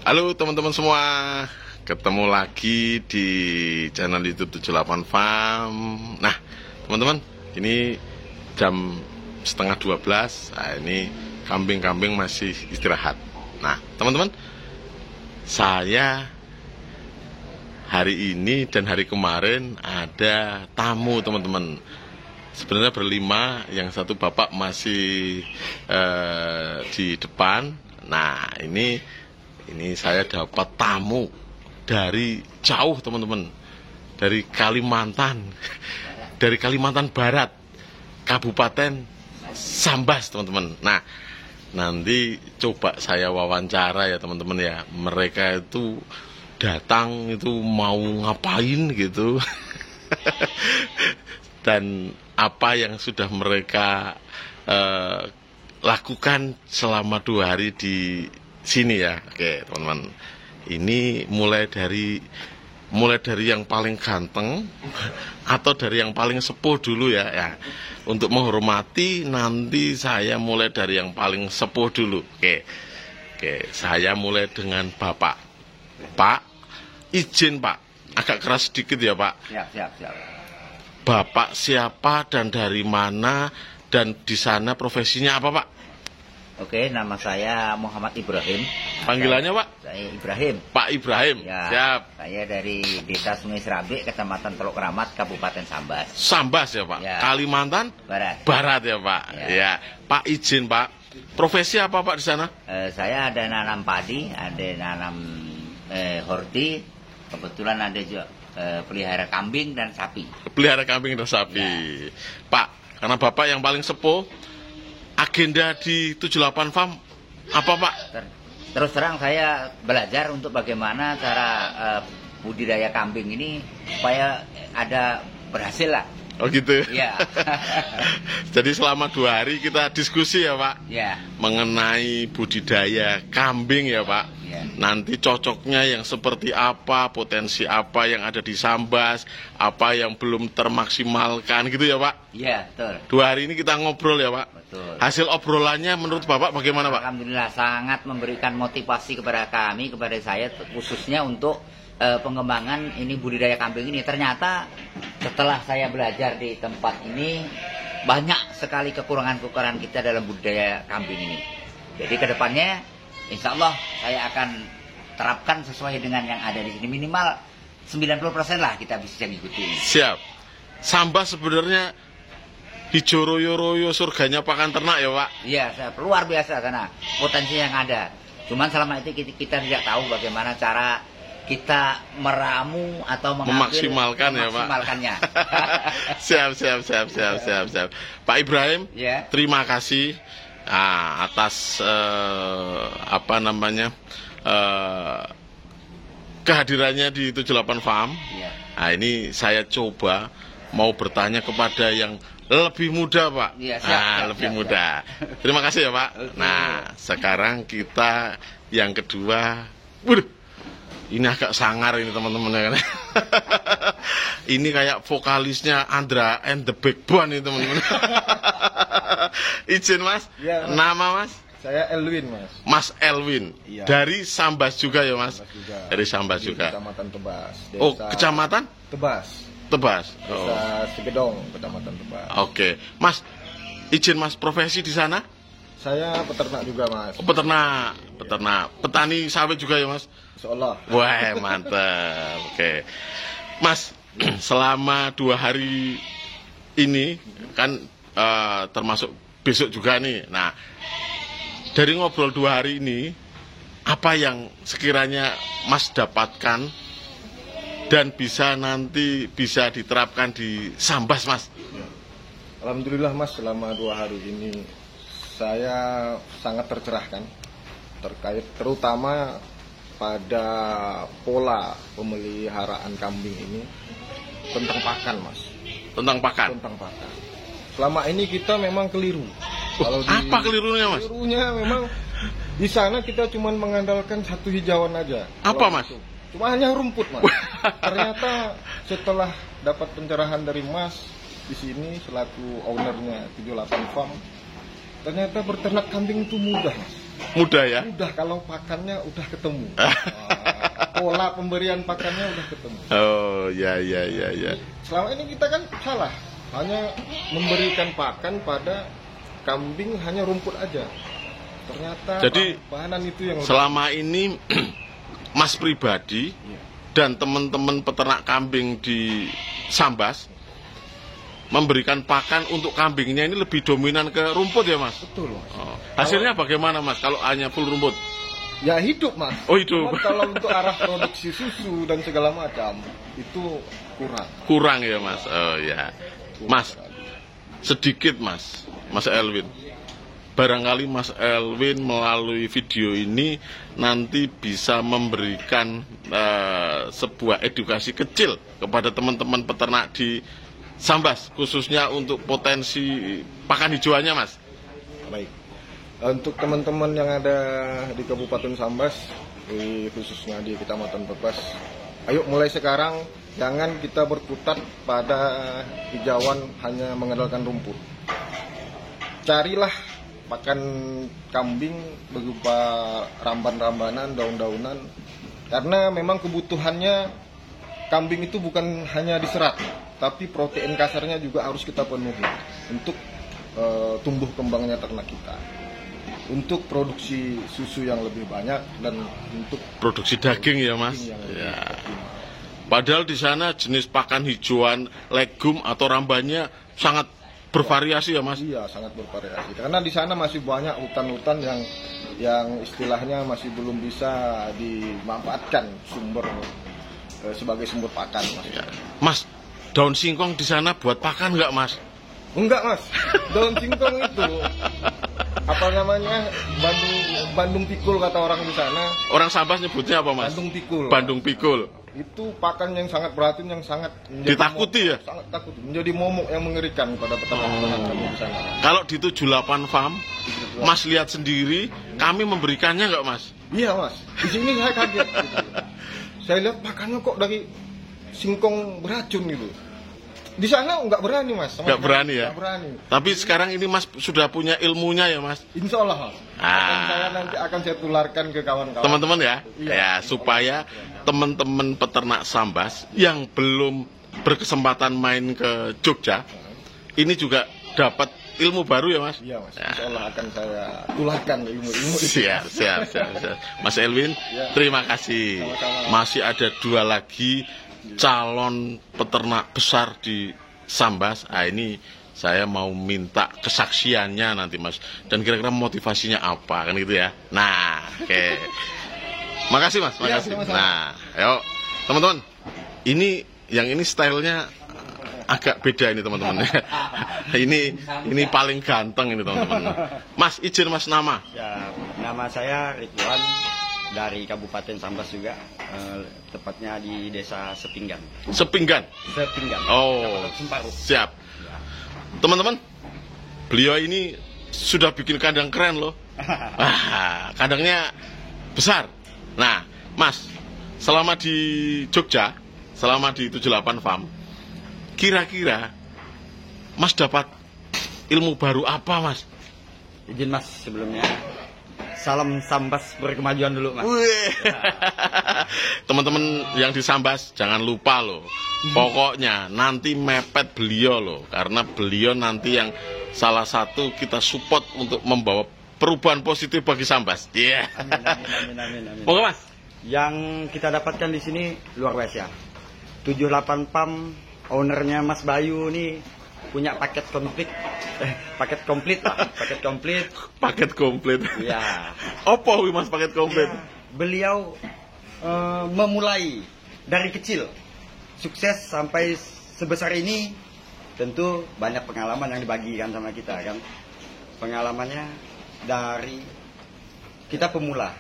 Halo teman-teman semua, ketemu lagi di channel YouTube 78 Farm. Nah teman-teman, ini jam setengah 12. Nah, ini kambing-kambing masih istirahat. Nah teman-teman, saya hari ini dan hari kemarin ada tamu teman-teman. Sebenarnya berlima, yang satu bapak masih di depan. Nah ini saya dapat tamu dari jauh teman-teman, dari Kalimantan, dari Kalimantan Barat, Kabupaten Sambas teman-teman. Nah nanti coba saya wawancara ya teman-teman ya, mereka itu datang itu mau ngapain gitu. Dan apa yang sudah mereka lakukan selama 2 hari di sini ya. Oke teman-teman, ini mulai dari yang paling ganteng atau dari yang paling sepuh dulu ya. Untuk menghormati nanti saya mulai dari yang paling sepuh dulu. Oke, saya mulai dengan Bapak. Pak, izin Pak, agak keras sedikit ya Pak. Siap. Bapak siapa dan dari mana, dan di sana profesinya apa Pak? Oke, nama saya Muhammad Ibrahim. Panggilannya Pak? Saya Ibrahim. Pak Ibrahim. Ya, siap. Saya dari Desa Sungai Serabe, Kecamatan Teluk Kramat, Kabupaten Sambas. Sambas ya Pak? Ya. Kalimantan Barat. Barat ya Pak? Ya. Pak izin Pak, profesi apa Pak di sana? Saya ada nanam padi, ada nanam horti. Kebetulan ada juga pelihara kambing dan sapi. Pelihara kambing dan sapi. Ya. Pak, karena Bapak yang paling sepuh, agenda di 78 Farm apa Pak? Terus terang saya belajar untuk bagaimana cara budidaya kambing ini supaya ada berhasil lah. Oh gitu. Iya. Jadi selama 2 hari kita diskusi ya Pak. Iya. Mengenai budidaya kambing ya Pak. Ya. Nanti cocoknya yang seperti apa, potensi apa yang ada di Sambas, apa yang belum termaksimalkan gitu ya Pak. Iya, betul. 2 hari ini kita ngobrol ya Pak. Betul. Hasil obrolannya menurut Bapak bagaimana Pak? Alhamdulillah sangat memberikan motivasi kepada kami, kepada saya khususnya untuk pengembangan ini budidaya kambing ini. Ternyata setelah saya belajar di tempat ini, banyak sekali kekurangan-kekurangan kita dalam budidaya kambing ini. Jadi kedepannya insya Allah saya akan terapkan sesuai dengan yang ada di sini. Minimal 90% lah kita bisa mengikuti. Siap. Sambas sebenarnya hijau royo-royo surganya pakan ternak ya Pak? Iya, luar biasa sana potensi yang ada. Cuman selama itu kita tidak tahu bagaimana cara kita meramu atau memaksimalkannya Pak. Siap. Pak Ibrahim, ya. Terima kasih atas kehadirannya di 78 Farm. Ya. Nah ini saya coba mau bertanya kepada yang lebih muda Pak. Ya, siap, lebih muda. Terima kasih ya Pak. Okay. Nah sekarang kita yang kedua. Waduh, ini agak sangar ini teman-teman ya kan. Ini kayak vokalisnya Andra and the Backbone ini teman-teman. Izin Mas, ya, Mas. Nama Mas? Saya Elwin Mas. Mas Elwin, iya. Dari Sambas juga ya Mas? Sambas juga. Dari Sambas juga. Kecamatan Tebas. Oh, Kecamatan? Tebas. Desa Sigedong, Kecamatan Tebas. Oke. Mas, izin Mas, profesi di sana? Saya peternak juga Mas. Oh, peternak. Petani sawit juga ya Mas? Insyaallah. Wah, mantap. Oke. Mas, selama 2 hari ini kan termasuk besok juga nih. Nah, dari ngobrol 2 hari ini, apa yang sekiranya Mas dapatkan dan nanti bisa diterapkan di Sambas Mas? Alhamdulillah Mas, selama 2 hari ini saya sangat tercerahkan terkait terutama pada pola pemeliharaan kambing ini tentang pakan Mas. Tentang pakan? Tentang pakan. Selama ini kita memang keliru. Kalau apa kelirunya Mas? Kelirunya memang di sana kita cuma mengandalkan satu hijauan aja. Apa Mas? Itu. Cuma hanya rumput Mas. Ternyata setelah dapat pencerahan dari Mas di sini selaku ownernya 78 Farm, ternyata berternak kambing itu mudah Mas. Mudah ya? Mudah kalau pakannya udah ketemu. Pola pemberian pakannya udah ketemu. Oh, ya. Selama ini kita kan salah, hanya memberikan pakan pada kambing hanya rumput aja. Ternyata jadi bahan itu yang selama ini Mas pribadi dan teman-teman peternak kambing di Sambas memberikan pakan untuk kambingnya ini lebih dominan ke rumput ya Mas? Betul Mas. Oh. Hasilnya bagaimana Mas kalau hanya full rumput? Ya hidup Mas. Oh hidup. Cuma kalau untuk arah produksi susu dan segala macam itu kurang. Kurang ya Mas. Oh ya. Mas, sedikit Mas Elwin. Barangkali Mas Elwin melalui video ini nanti bisa memberikan sebuah edukasi kecil kepada teman-teman peternak di Sambas, khususnya untuk potensi pakan hijauannya Mas. Baik. Untuk teman-teman yang ada di Kabupaten Sambas, khususnya di Kecamatan Bebas, ayo mulai sekarang jangan kita berkutat pada hijauan hanya mengandalkan rumput. Carilah pakan kambing berupa ramban-rambanan, daun-daunan, karena memang kebutuhannya kambing itu bukan hanya diserat, tapi protein kasarnya juga harus kita penuhi untuk tumbuh kembangnya ternak kita, untuk produksi susu yang lebih banyak dan untuk produksi daging ya Mas. Ya. Padahal di sana jenis pakan hijauan, legum atau rambannya sangat bervariasi ya Mas. Iya, sangat bervariasi. Karena di sana masih banyak hutan-hutan yang istilahnya masih belum bisa dimanfaatkan sebagai sumber pakan Mas. Ya. Mas, daun singkong di sana buat pakan nggak Mas? Enggak Mas, daun singkong itu apa namanya, Bandung pikul kata orang di sana. Orang Sambas nyebutnya apa Mas? Bandung pikul. Bandung pikul. Itu pakan yang sangat beracun, yang sangat ditakuti ya? Sangat takut, menjadi momok yang mengerikan pada peternak-peternak kami di sana. Kalau di 78 farm, Mas lihat sendiri, kami memberikannya nggak Mas? Iya Mas, di sini saya kaget. Saya lihat pakannya kok dari singkong beracun gitu. Di sana nggak berani Mas. Nggak berani ya? Nggak berani. Tapi sekarang ini Mas sudah punya ilmunya ya Mas? Insya Allah Mas. Saya nanti akan saya tularkan ke kawan-kawan. Teman-teman ya? Iya. Ya, supaya teman-teman peternak Sambas yang belum berkesempatan main ke Jogja, ini juga dapat ilmu baru ya Mas? Iya Mas, Insya Allah akan saya tularkan ilmu-ilmu itu. Siap. Mas Elwin, Ya. terima kasih. Sama-sama. Masih ada 2 lagi calon peternak besar di Sambas. Ini saya mau minta kesaksiannya nanti Mas, dan kira-kira motivasinya apa kan gitu ya. Nah, oke. Makasih Mas, makasih. Nah, ayo teman-teman. Ini stylenya agak beda ini teman-teman. ini paling ganteng ini teman-teman. Mas, izin Mas nama. Ya, nama saya Ridwan dari Kabupaten Sambas juga, tepatnya di Desa Sepinggan. Sepinggan. Oh, Semparuh. siap. Teman-teman, beliau ini sudah bikin kandang keren loh. Kandangnya besar. Nah, Mas, selama di Jogja, selama di 78 farm, kira-kira Mas dapat ilmu baru apa Mas? Izin Mas sebelumnya, salam Sambas berkemajuan dulu Mas. Teman-teman yang di Sambas jangan lupa loh. Pokoknya nanti mepet beliau loh, karena beliau nanti yang salah satu kita support untuk membawa perubahan positif bagi Sambas. Iya. Amin. Moga Mas. Yang kita dapatkan di sini luar biasa. 78 PAM ownernya Mas Bayu nih punya paket komplit. Paket komplit. Iya. Apa wih Mas paket komplit? Ya, beliau memulai dari kecil, sukses sampai sebesar ini, tentu banyak pengalaman yang dibagikan sama kita kan. Pengalamannya dari kita pemula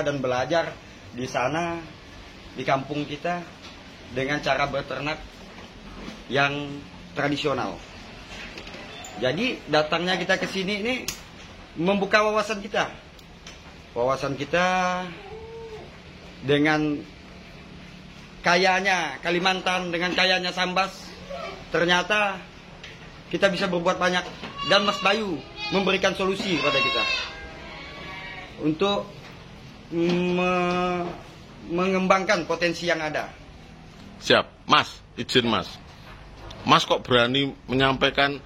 dan belajar di sana di kampung kita dengan cara beternak yang tradisional. Jadi datangnya kita ke sini ini membuka wawasan kita. Wawasan kita dengan kayanya Kalimantan, dengan kayanya Sambas, ternyata kita bisa berbuat banyak, dan Mas Bayu memberikan solusi kepada kita. untuk mengembangkan potensi yang ada. Siap, Mas, izin Mas. Mas kok berani menyampaikan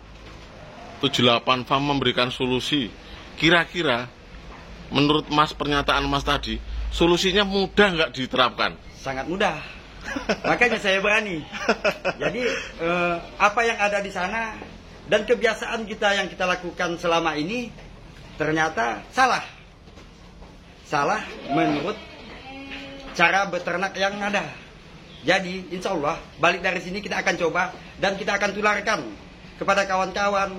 78 FAM memberikan solusi. Kira-kira menurut Mas, pernyataan Mas tadi, solusinya mudah nggak diterapkan? Sangat mudah. Makanya saya berani. Jadi apa yang ada di sana dan kebiasaan kita yang kita lakukan selama ini ternyata salah. Salah menurut cara beternak yang ada. Jadi insya Allah balik dari sini kita akan coba dan kita akan tularkan kepada kawan-kawan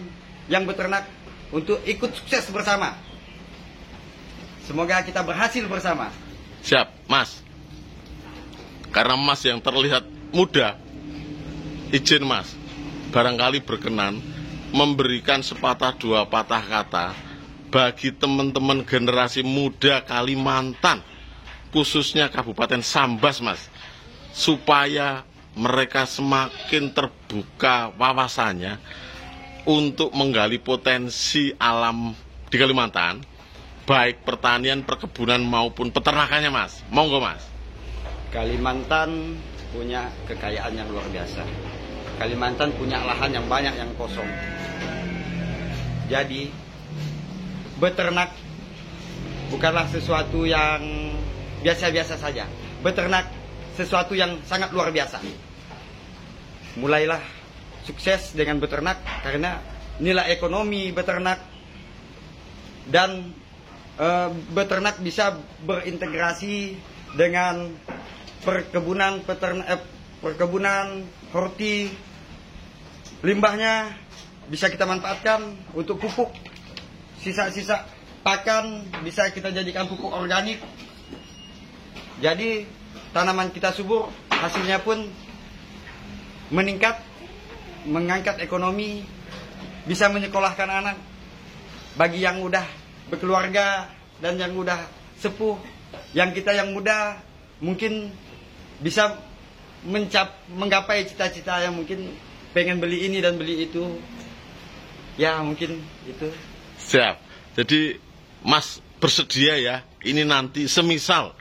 yang beternak untuk ikut sukses bersama. Semoga kita berhasil bersama. Siap, Mas. Karena Mas yang terlihat muda, izin Mas, barangkali berkenan memberikan sepatah dua patah kata bagi teman-teman generasi muda Kalimantan, khususnya Kabupaten Sambas, Mas, supaya mereka semakin terbuka wawasannya untuk menggali potensi alam di Kalimantan, baik pertanian, perkebunan maupun peternakannya, Mas. Monggo, Mas. Kalimantan punya kekayaan yang luar biasa. Kalimantan punya lahan yang banyak yang kosong. Jadi beternak bukanlah sesuatu yang biasa-biasa saja. Beternak sesuatu yang sangat luar biasa. Mulailah sukses dengan beternak karena nilai ekonomi beternak dan beternak bisa berintegrasi dengan perkebunan horti. Limbahnya bisa kita manfaatkan untuk pupuk. Sisa-sisa pakan bisa kita jadikan pupuk organik. Jadi tanaman kita subur, hasilnya pun meningkat, mengangkat ekonomi, bisa menyekolahkan anak. Bagi yang udah berkeluarga dan yang udah sepuh, yang kita yang muda mungkin bisa menggapai cita-cita yang mungkin pengen beli ini dan beli itu. Ya mungkin itu. Siap. Jadi Mas bersedia ya, ini nanti semisal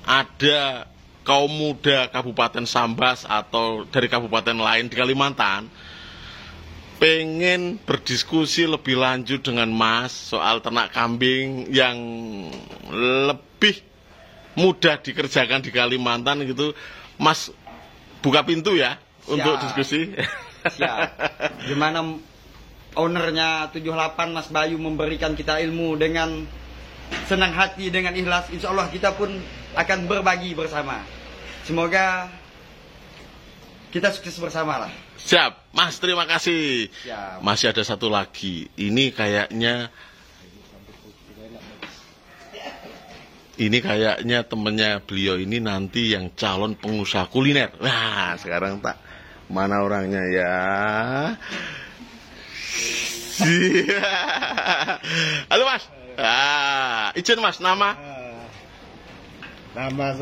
ada kaum muda Kabupaten Sambas atau dari kabupaten lain di Kalimantan pengen berdiskusi lebih lanjut dengan Mas soal ternak kambing yang lebih mudah dikerjakan di Kalimantan gitu, Mas buka pintu ya untuk diskusi. Siap. Gimana ownernya 78 Mas Bayu memberikan kita ilmu dengan senang hati, dengan ikhlas, insya Allah kita pun akan berbagi bersama. Semoga kita sukses bersama lah. Siap, Mas, terima kasih. Siap. Masih ada satu lagi. Ini kayaknya temennya beliau ini nanti yang calon pengusaha kuliner. Nah, sekarang tak mana orangnya ya. Halo Mas. Izin Mas, nama? Nama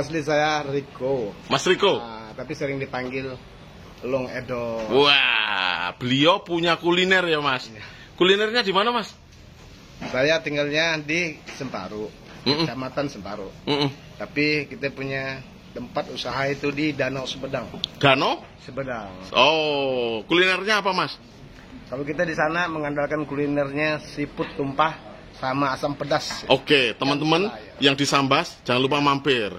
asli saya Riko. Mas Riko. Tapi sering dipanggil Long Edo. Wah, beliau punya kuliner ya Mas. Kulinernya di mana Mas? Saya tinggalnya di Semparu, Kecamatan Semparu. Tapi kita punya tempat usaha itu di Danau Sumedang. Danau? Sumedang. Oh, kulinernya apa Mas? Kalau kita di sana mengandalkan kulinernya siput tumpah sama asam pedas. Oke, teman-teman yang di Sambas jangan lupa mampir.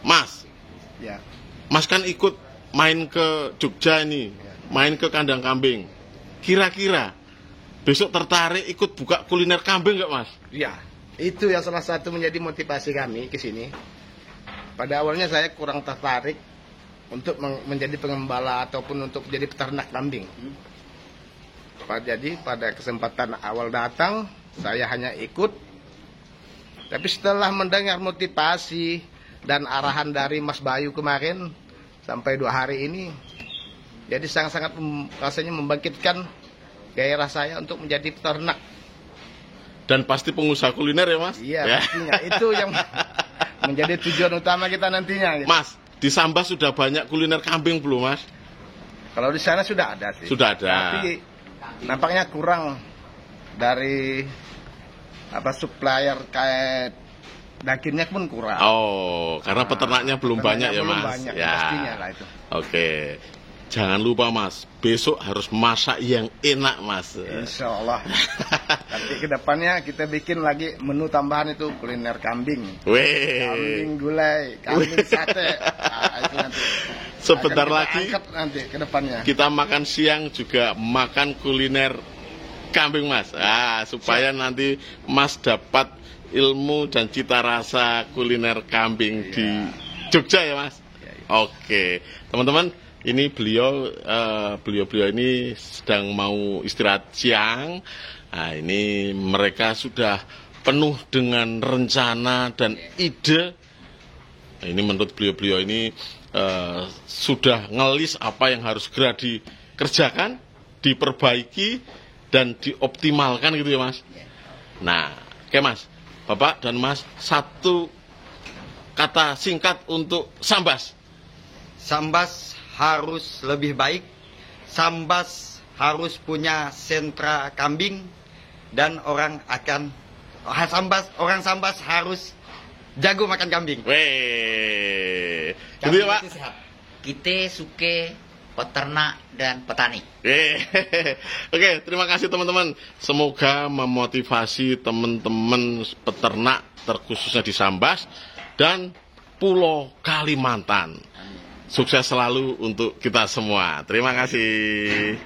Mas, ya. Mas kan ikut main ke Jogja ini, main ke kandang kambing. Kira-kira besok tertarik ikut buka kuliner kambing nggak Mas? Ya, itu yang salah satu menjadi motivasi kami ke sini. Pada awalnya saya kurang tertarik untuk menjadi pengembala ataupun untuk menjadi peternak kambing. Jadi pada kesempatan awal datang saya hanya ikut. Tapi setelah mendengar motivasi dan arahan dari Mas Bayu kemarin sampai 2 hari ini, jadi sangat-sangat rasanya membangkitkan gairah saya untuk menjadi peternak. Dan pasti pengusaha kuliner ya Mas? Iya, pastinya. Itu yang menjadi tujuan utama kita nantinya. Gitu. Mas, di Sambas sudah banyak kuliner kambing belum Mas? Kalau di sana sudah ada sih. Sudah ada. Tapi nampaknya kurang dari supplier kayak dagingnya pun kurang. Oh, karena peternaknya belum banyak ya, belum Mas. banyak, Ya. pastinya lah itu. Oke. Jangan lupa, Mas, besok harus masak yang enak, Mas. Insya Allah. Nanti ke depannya kita bikin lagi menu tambahan itu kuliner kambing. Weh. Kambing gulai, kambing sate. Nah, itu nanti. Sebentar Akan kita lagi angkat nanti ke depannya. kita makan siang juga makan kuliner kambing, Mas. Supaya nanti Mas dapat ilmu dan cita rasa kuliner kambing di Jogja ya, Mas. Oke, teman-teman, ini beliau ini sedang mau istirahat siang. Nah, ini mereka sudah penuh dengan rencana dan ide. Nah, ini menurut beliau ini sudah ngelis apa yang harus segera dikerjakan, diperbaiki dan dioptimalkan gitu ya, Mas. Nah, oke, Mas. Bapak dan Mas, satu kata singkat untuk Sambas. Sambas harus lebih baik. Sambas harus punya sentra kambing dan orang Sambas harus jago makan kambing. Weh. Gitu ya, Pak. Sehat. Kita suke peternak dan petani. Oke, terima kasih teman-teman. Semoga memotivasi teman-teman peternak terkhususnya di Sambas dan Pulau Kalimantan. Sukses selalu untuk kita semua. Terima kasih.